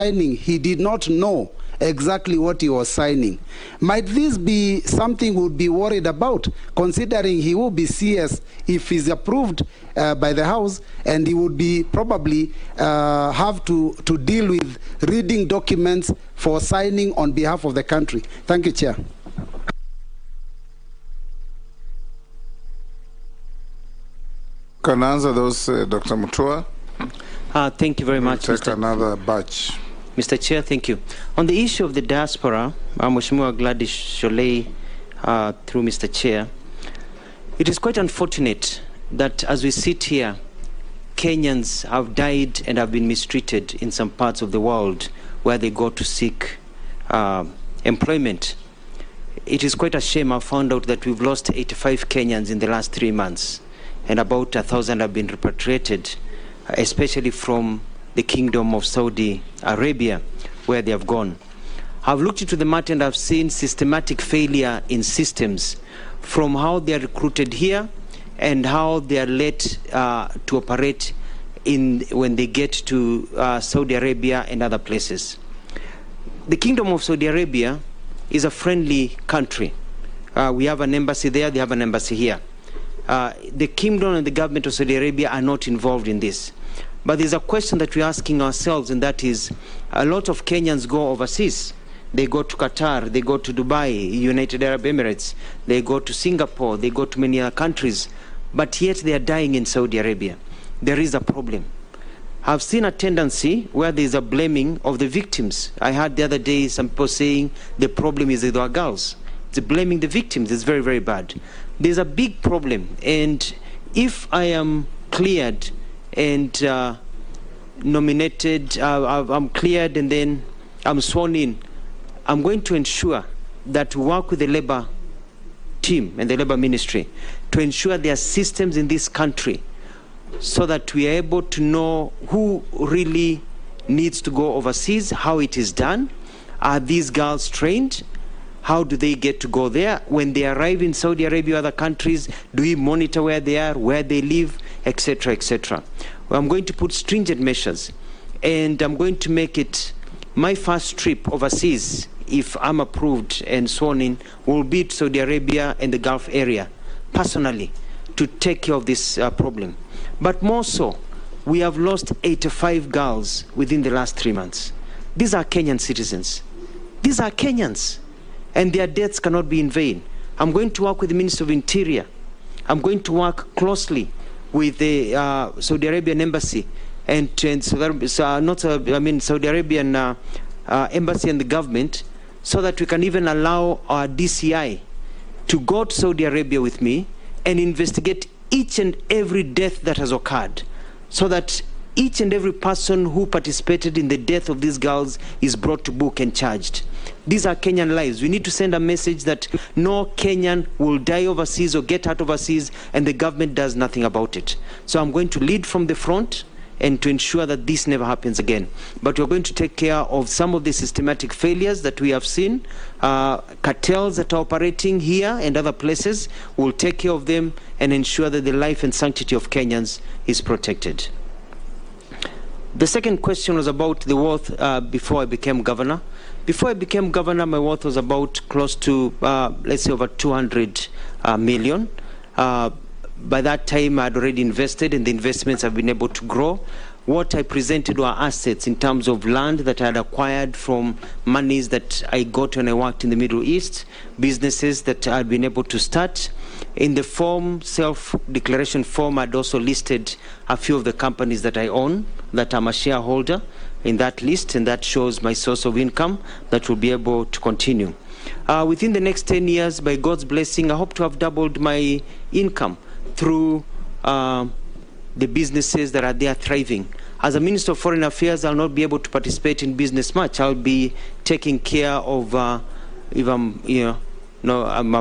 signing, he did not know exactly what he was signing. Might this be something we would be worried about, considering he will be CS if he's approved by the House, and he would be probably have to deal with reading documents for signing on behalf of the country? Thank you, Chair. Can answer those, Dr. Mutua? Thank you very much, Take another batch. Mr. Chair, thank you. On the issue of the diaspora, Mheshimiwa Gladys Sholei, through Mr. Chair, it is quite unfortunate that as we sit here, Kenyans have died and have been mistreated in some parts of the world where they go to seek employment. It is quite a shame. I found out that we've lost 85 Kenyans in the last 3 months, and about 1,000 have been repatriated, especially from the Kingdom of Saudi Arabia, where they have gone. I've looked into the matter and I've seen systematic failure in systems, from how they are recruited here and how they are let to operate when they get to Saudi Arabia and other places. The Kingdom of Saudi Arabia is a friendly country. We have an embassy there, they have an embassy here. The Kingdom and the government of Saudi Arabia are not involved in this. But there's a question that we're asking ourselves, and that is, a lot of Kenyans go overseas. They go to Qatar, they go to Dubai, United Arab Emirates, they go to Singapore, they go to many other countries, but yet they are dying in Saudi Arabia. There is a problem. I've seen a tendency where there's a blaming of the victims. I heard the other day some people saying the problem is with our girls. It's blaming the victims. It's very, very bad. There's a big problem, and if I am cleared and nominated, I'm cleared and then I'm sworn in, I'm going to ensure that we work with the labor team and the labor ministry to ensure there are systems in this country so that we are able to know who really needs to go overseas, how it is done, are these girls trained, how do they get to go there? When they arrive in Saudi Arabia or other countries, do we monitor where they are, where they live, etc., etc.? Well, I'm going to put stringent measures, and I'm going to make it my first trip overseas, if I'm approved and sworn in, will be to Saudi Arabia and the Gulf area, personally, to take care of this problem. But more so, we have lost 85 girls within the last 3 months. These are Kenyan citizens. These are Kenyans, and their deaths cannot be in vain. I'm going to work with the Minister of Interior. I'm going to work closely with the Saudi Arabian embassy and Saudi Arabian embassy and the government, so that we can even allow our DCI to go to Saudi Arabia with me and investigate each and every death that has occurred, so that each and every person who participated in the death of these girls is brought to book and charged. These are Kenyan lives. We need to send a message that no Kenyan will die overseas or get hurt overseas, and the government does nothing about it. So I'm going to lead from the front and to ensure that this never happens again. But we're going to take care of some of the systematic failures that we have seen. Cartels that are operating here and other places, we'll take care of them and ensure that the life and sanctity of Kenyans is protected. The second question was about the wealth before I became governor. Before I became governor, my wealth was about close to, let's say, over 200 million. By that time, I had already invested, and the investments have been able to grow. What I presented were assets in terms of land that I had acquired from monies that I got when I worked in the Middle East, businesses that I had been able to start. In the form, self-declaration form, I'd also listed a few of the companies that I own, that I'm a shareholder in that list, and that shows my source of income that will be able to continue. Within the next 10 years, by God's blessing, I hope to have doubled my income through the businesses that are there thriving. As a Minister of Foreign Affairs, I'll not be able to participate in business much. I'll be taking care of, if I'm, I'm